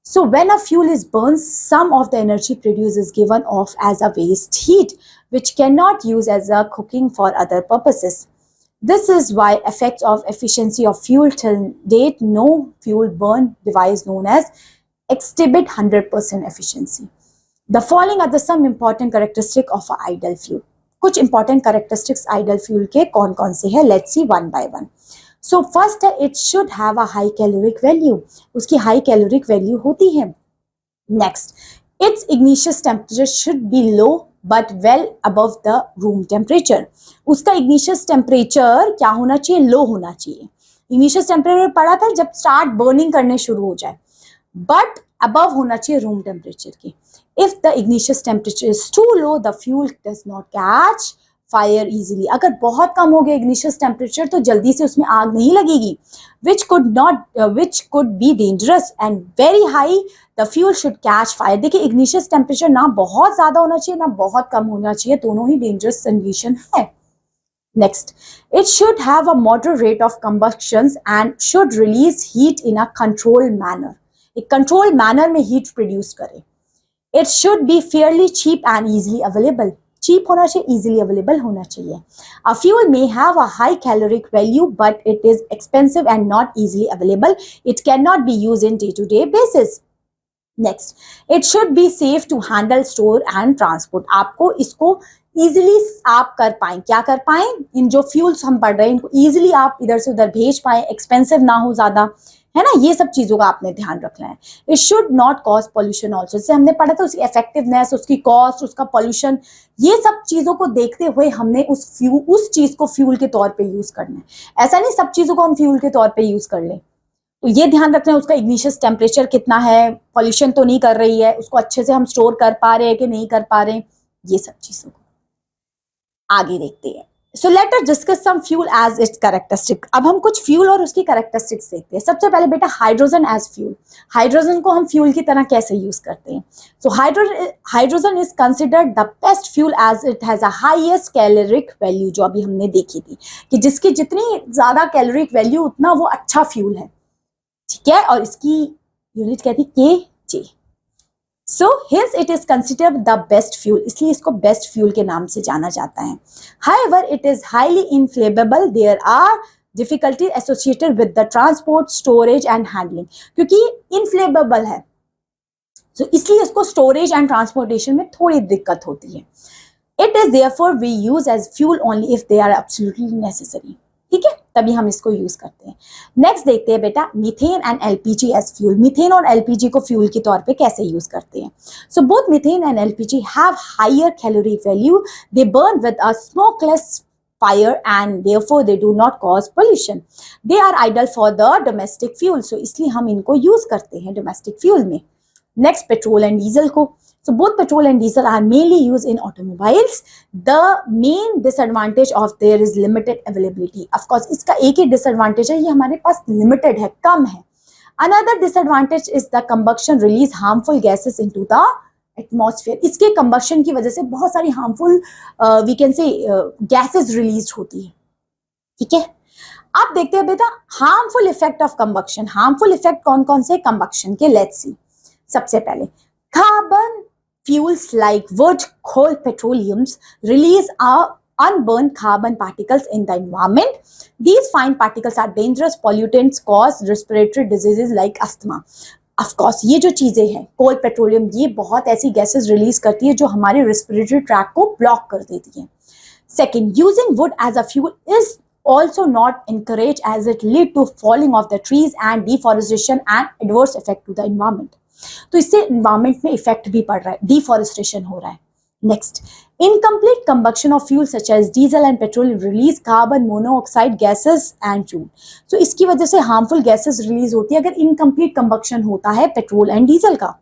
so when a fuel is burn, some of the energy produce is given off as a waste heat which can not use as a cooking for other purposes. This is why effects of efficiency of fuel till date, no fuel burn device known as exhibit 100% efficiency. The following are the some important characteristic of an ideal fuel. कुछ important characteristics ideal fuel के कौन-कौन से हैं? Let's see one by one. So first, it should have a high caloric value. उसकी high caloric value होती है. Next, its ignition temperature should be low but well above the room temperature. उसका ignition temperature क्या होना चाहिए? लो होना चाहिए. ignition temperature पढ़ा था जब स्टार्ट बर्निंग करने शुरू हो जाए, बट above होना चाहिए रूम टेम्परेचर की. If the ignition temperature is too low, the fuel does not catch fire easily. अगर बहुत कम हो गया ignition temperature तो जल्दी से उसमें आग नहीं लगेगी, which could be dangerous. And very high, the fuel should catch fire. देखिए ignition temperature ना बहुत ज्यादा होना चाहिए ना बहुत कम होना चाहिए, दोनों ही dangerous condition है. Next, it should have a moderate rate of combustions and should release heat in a controlled manner. एक controlled manner में heat produce करे. It should be fairly cheap and easily available. Cheap होना चाहिए, इजीली अवेलेबल होना चाहिए. A fuel may have a high caloric value, but it is expensive and not easily available. It cannot be used in day-to-day basis. Next, it should be safe to handle, store and transport. आपको इसको इजिली आप कर पाए, क्या कर पाए, इन जो फ्यूल्स हम पढ़ रहे हैं इनको इजिली आप इधर से उधर भेज पाए, एक्सपेंसिव ना हो ज्यादा, है ना, ये सब चीजों का आपने ध्यान रखना है. It should not cause pollution also, जैसे हमने पढ़ा था उसकी इफेक्टिवनेस, उसकी कॉस्ट, उसका पॉल्यूशन, ये सब चीजों को देखते हुए हमने उस चीज को फ्यूल के तौर पे यूज करना है. ऐसा नहीं सब चीजों को हम फ्यूल के तौर पे यूज कर लें, तो ये ध्यान रखना है उसका इग्निशियस टेम्परेचर कितना है, पॉल्यूशन तो नहीं कर रही है, उसको अच्छे से हम स्टोर कर पा रहे हैं कि नहीं कर पा रहे हैं, ये सब चीजों को आगे देखते हैं. So let us discuss some fuel as its characteristic. अब हम कुछ फ्यूल और उसकी कैरेक्टरिस्टिक्स देखते हैं. सबसे पहले बेटा हाइड्रोजन एज फ्यूल. हाइड्रोजन को हम फ्यूल की तरह कैसे यूज करते हैं. So hydrogen is considered the best fuel as it has a highest caloric value, जो अभी हमने देखी थी कि जिसकी जितनी ज्यादा कैलोरिक वैल्यू उतना वो अच्छा फ्यूल है, ठीक है, और इसकी यूनिट कहती के जे. सो hence it is considered the best fuel, इसलिए इसको बेस्ट फ्यूल के नाम से जाना जाता है. However, it is highly inflammable. There are difficulties associated with the transport, storage and handling. क्योंकि inflammable है, so इसलिए इसको storage and transportation में थोड़ी दिक्कत होती है. It is therefore we use as fuel only if they are absolutely necessary. ठीक है, तभी हम इसको यूज करते हैं. नेक्स्ट देखते हैं बेटा methane and LPG as fuel. Methane और एलपीजी को फ्यूल के तौर पे कैसे यूज करते हैं. So both methane and LPG have higher caloric value. They burn with a smokeless fire and therefore they do not cause pollution. They are ideal for the domestic fuel. So इसलिए हम इनको यूज करते हैं डोमेस्टिक फ्यूल में. नेक्स्ट पेट्रोल एंड डीजल को. So both petrol and diesel are mainly used in automobiles. The main disadvantage of there is limited availability. Of course, इसका एक ही disadvantage है, ये हमारे पास limited है, कम है. Another disadvantage is the combustion release harmful gases into the atmosphere. इसके combustion की वजह से बहुत सारी harmful we can say gases released होती है, ठीक है. अब देखते हैं बेटा harmful effect of combustion. Harmful effect कौन कौन से combustion के, let's see. सबसे पहले carbon fuels like wood, coal, petroleums release unburned carbon particles in the environment. These fine particles are dangerous pollutants, cause respiratory diseases like asthma. Of course, ये जो चीजें हैं कोल, पेट्रोलियम, ये बहुत ऐसी गैसेस रिलीज करती है जो हमारे रेस्पिरेटरी ट्रैक को ब्लॉक कर देती है. Second, using wood as a fuel is also not encouraged as it lead to falling of the trees and deforestation and adverse effect to the environment. तो इससे एनवायरमेंट में इफेक्ट भी पड़ रहा है, डिफॉरेस्टेशन हो रहा है. Next, incomplete combustion of fuel such as diesel and petrol release carbon monoxide gases and fuel. So इसकी वजह से हार्मफुल गैसेस रिलीज होती है अगर इनकम्प्लीट कंबक्शन होता है पेट्रोल एंड डीजल का.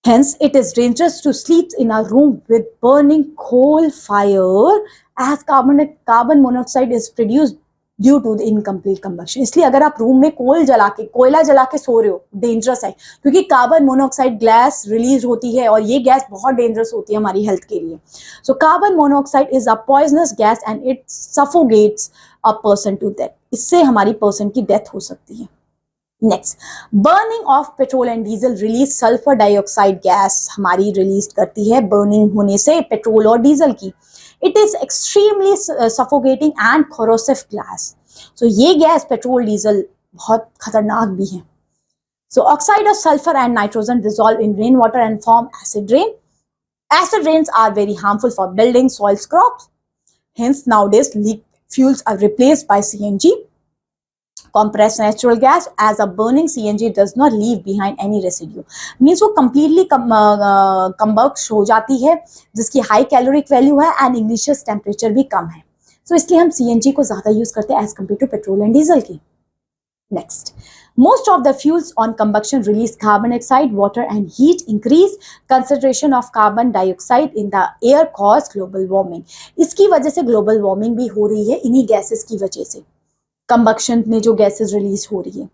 Hence, it is dangerous to sleep in a room with burning coal fire as carbon monoxide is produced due to the incomplete combustion. इसलिए अगर आप रूम में कोयला जला के सो रहे हो, डेंजरस है, क्योंकि कार्बन मोनोऑक्साइड गैस रिलीज होती है और ये गैस बहुत डेंजरस होती है हमारी हेल्थ के लिए. So carbon monoxide is a poisonous gas and it suffocates a person to death. इससे हमारी पर्सन की डेथ हो सकती है. Next, burning of petrol and diesel release sulphur dioxide gas हमारी रिलीज करती है बर्निंग होने से पेट्रोल और डीजल की. It is extremely suffocating and corrosive gas. So ये गैस पेट्रोल डीजल बहुत खतरनाक भी है. So oxide of sulfur and nitrogen dissolve in rainwater and form acid rain. Acid rains are very harmful for building, soils, crops. Hence nowadays leak fuels are replaced by CNG. Compressed natural gas as a burning CNG does not leave behind any residue. Means वो completely combust हो जाती है, जिसकी high caloric value है and ignious temperature भी कम है. So इसलिए हम CNG को ज़्यादा use करते हैं as compared to petrol and diesel की. Next, most of the fuels on combustion release carbon dioxide, water and heat. Increase concentration of carbon dioxide in the air cause global warming. इसकी वजह से global warming भी हो रही है इन्हीं gases की वजह से, कंबक्शन में जो गैसेस रिलीज हो रही है.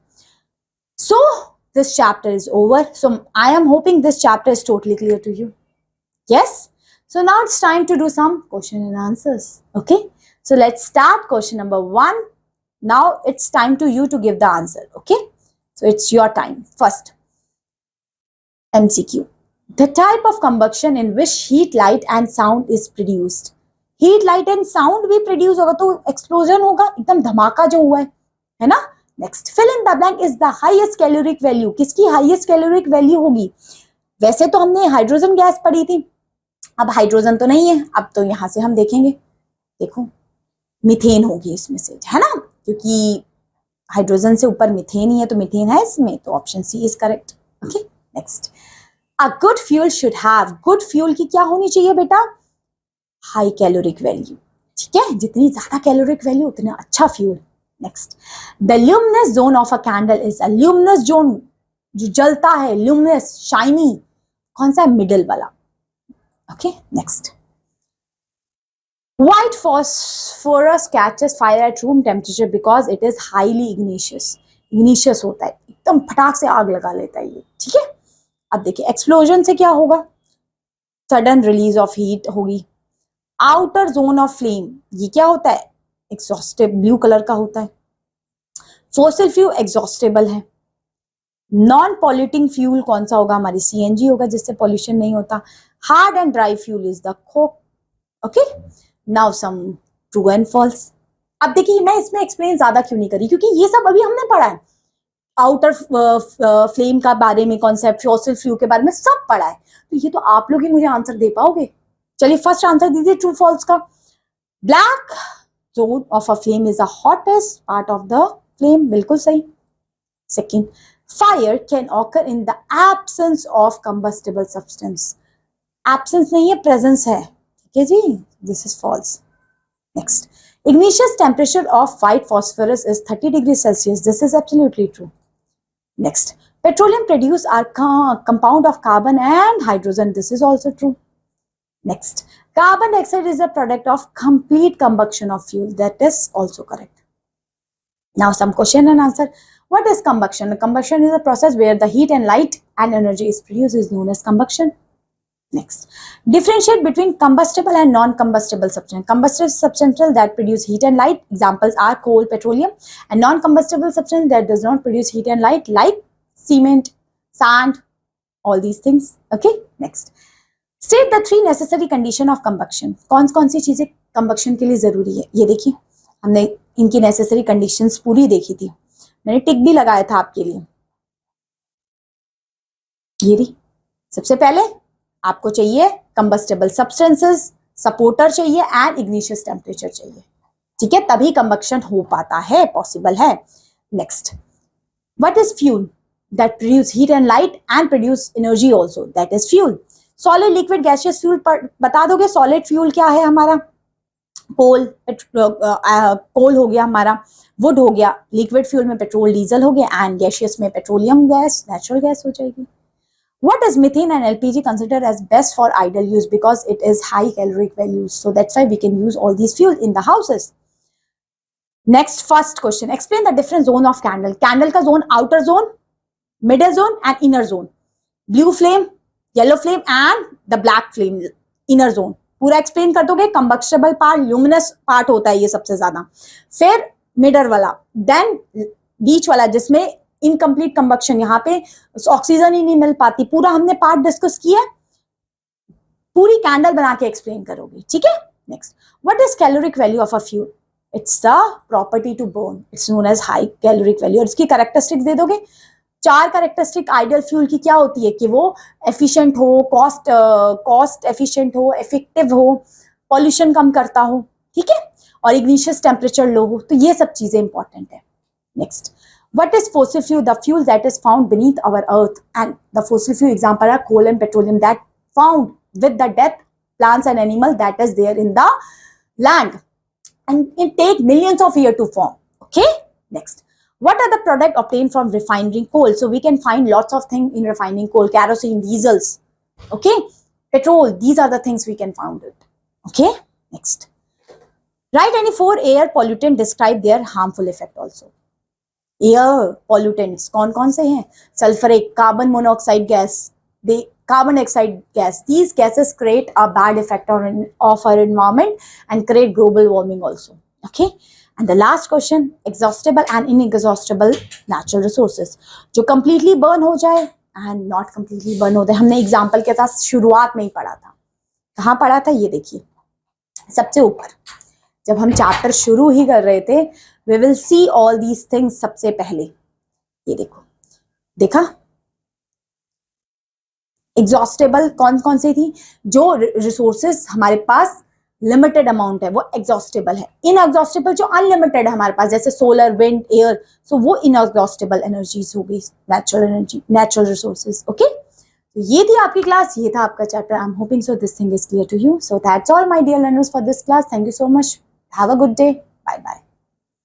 So this chapter is over. So I am hoping this chapter is totally clear to you. Yes, so now it's time to do some question and answers. Okay, so let's start question number 1. Now it's time to you to give the answer. Okay, so it's your time. First MCQ. The type of combustion in which heat, light and sound is produced. Heat, light and sound भी produce होगा तो explosion होगा, एकदम धमाका जो हुआ है ना. Next, fill in the blank is the highest caloric value. किसकी highest caloric value होगी? वैसे तो हमने हाइड्रोजन गैस पढ़ी थी, अब हाइड्रोजन तो नहीं है, अब तो यहां से हम देखेंगे. देखो मीथेन होगी इसमें से, है ना, क्योंकि हाइड्रोजन से ऊपर मीथेन ही है, तो मीथेन है इसमें, तो option C is correct. Okay next, a good fuel should have, good fuel की क्या होनी चाहिए बेटा? High caloric value. ठीक है, जितनी ज्यादा कैलोरिक वैल्यू उतना अच्छा fuel. Next, the luminous zone of a candle is a luminous zone, जो जलता है, ल्यूमिनस शाइनी, कौन सा? मिडल वाला. ओके नेक्स्ट, white phosphorus catches fire at room temperature because it is highly igneous. igneous होता है, एकदम फटाक से आग लगा लेता है ये. ठीक है, अब देखिए एक्सप्लोजन से क्या होगा? सडन रिलीज ऑफ हीट होगी. आउटर जोन ऑफ फ्लेम, ये क्या होता है? एग्जॉस्टेबल, ब्लू कलर का होता है. फॉसिल फ्यूल एग्जॉस्टेबल है. नॉन पॉल्यूटिंग फ्यूल कौन सा होगा? हमारी सीएनजी होगा, जिससे पॉल्यूशन नहीं होता. Hard and dry fuel is the coke. Okay, now some true and false. अब देखिए मैं इसमें एक्सप्लेन ज्यादा क्यों नहीं करी, क्योंकि ये सब अभी हमने पढ़ा है. आउटर फ्लेम का बारे में कॉन्सेप्ट, फॉसिल फ्यूल के बारे में सब पढ़ा है, तो ये तो आप लोग ही मुझे आंसर दे पाओगे. चलिए फर्स्ट आंसर दीजिए ट्रू फॉल्स का. Black zone of a flame is the hottest part of the flame, बिल्कुल सही. Second, fire can occur in the absence of combustible substance. Absence नहीं है, प्रेजेंस है. ठीक है जी, this is false. Next, igneous temperature of white phosphorus is 30 degrees Celsius. This is absolutely true. Next, petroleum produce are compound of carbon and hydrogen. This is also true. Next, carbon dioxide is a product of complete combustion of fuel. That is also correct. Now some question and answer. What is combustion? Combustion is a process where the heat and light and energy is produced, is known as combustion. Next, differentiate between combustible and non-combustible substance. Combustible substances that produce heat and light, examples are coal, petroleum, and non-combustible substance that does not produce heat and light, like cement, sand, all these things. Okay, next, state the three necessary condition of combustion. कौन सी चीजें combustion के लिए जरूरी है? ये देखिए हमने इनकी necessary conditions पूरी देखी थी, मैंने टिक भी लगाया था आपके लिए. ये भी सबसे पहले आपको चाहिए कंबस्टेबल सब्सटेंसेस, सपोर्टर चाहिए एंड इग्निशियस टेम्परेचर चाहिए. ठीक है, तभी कंबक्शन हो पाता है, पॉसिबल है. Next, what is fuel? That produce heat and light and produce energy also, that is fuel. Solid, liquid, gaseous fuel बता दोगे? सॉलिड फ्यूल क्या है हमारा? कोल, कोल हो गया हमारा, वुड हो गया. लिक्विड फ्यूल में पेट्रोल, डीजल हो गया, एंड गैसियस में पेट्रोलियम गैस, नेचुरल गैस हो जाएगी. What is methane and LPG considered as best for ideal use? Because it is high caloric values, so that's why we can use all these fuel in the houses. Next, first question, explain the different zone of candle. Candle का zone, outer zone, middle zone and inner zone. Blue flame, yellow flame and the black flame, inner zone. पूरा explain कर दोगे. combustible part, luminous part होता है ये सबसे ज्यादा. फिर middle वाला, then बीच वाला जिसमें इनकम्प्लीट कंबक्शन, यहाँ पे ऑक्सीजन ही नहीं मिल पाती. पूरा हमने पार्ट डिस्कस किया, पूरी कैंडल बना के एक्सप्लेन करोगे. ठीक है. Next, what is caloric value of a fuel? It's the property to burn, it's known as high caloric value. और इसकी कैरेक्टरिस्टिक्स दे दोगे. 4 कैरेक्टरिस्टिक आइडियल फ्यूल की क्या होती है? कि वो एफिशिएंट हो, कॉस्ट एफिशिएंट हो, इफेक्टिव हो, पॉल्यूशन कम करता हो. ठीक है, और इग्निशियस टेम्परेचर लो हो. तो ये सब चीजें इंपॉर्टेंट है. Next, what is fossil fuel? The fuel that is found beneath our earth, and the fossil fuel example are coal and petroleum that found with the dead plants and animals that is there in the land, and it take millions of years to form. Okay, next, what are the product obtained from refining coal? So we can find lots of things in refining coal: kerosene, diesels, okay, petrol. These are the things we can find it. Okay, next, write any 4 air pollutant, describe their harmful effect also. Air pollutants कौन कौन से हैं? Sulphuric, carbon monoxide gas, carbon dioxide gas. These gases create a bad effect of our environment and create global warming also. Okay, and the last question, exhaustible and inexhaustible natural resources. जो कंप्लीटली बर्न हो जाए एंड नॉट कंप्लीटली बर्न होते हैं। हमने एग्जाम्पल के साथ शुरुआत में ही पढ़ा था। कहाँ पढ़ा था? ये देखिए सबसे ऊपर, जब हम चैप्टर शुरू ही कर रहे थे, we will see all these things. सबसे पहले ये देखो, देखा एग्जॉस्टेबल कौन कौन सी थी? जो रिसोर्सेस हमारे पास लिमिटेड अमाउंट है वो एग्जॉस्टेबल है। इनएग्जॉस्टेबल जो अनलिमिटेड है हमारे पास, जैसे सोलर, विंड, एयर, सो वो इनएग्जॉस्टेबल एनर्जीज हो गई, natural energy, natural resources. Okay, तो ये थी आपकी क्लास, ये था आपका chapter. I am hoping so this thing is clear to you. So that's all my dear learners for this class. Thank you so much, have a good day, bye bye.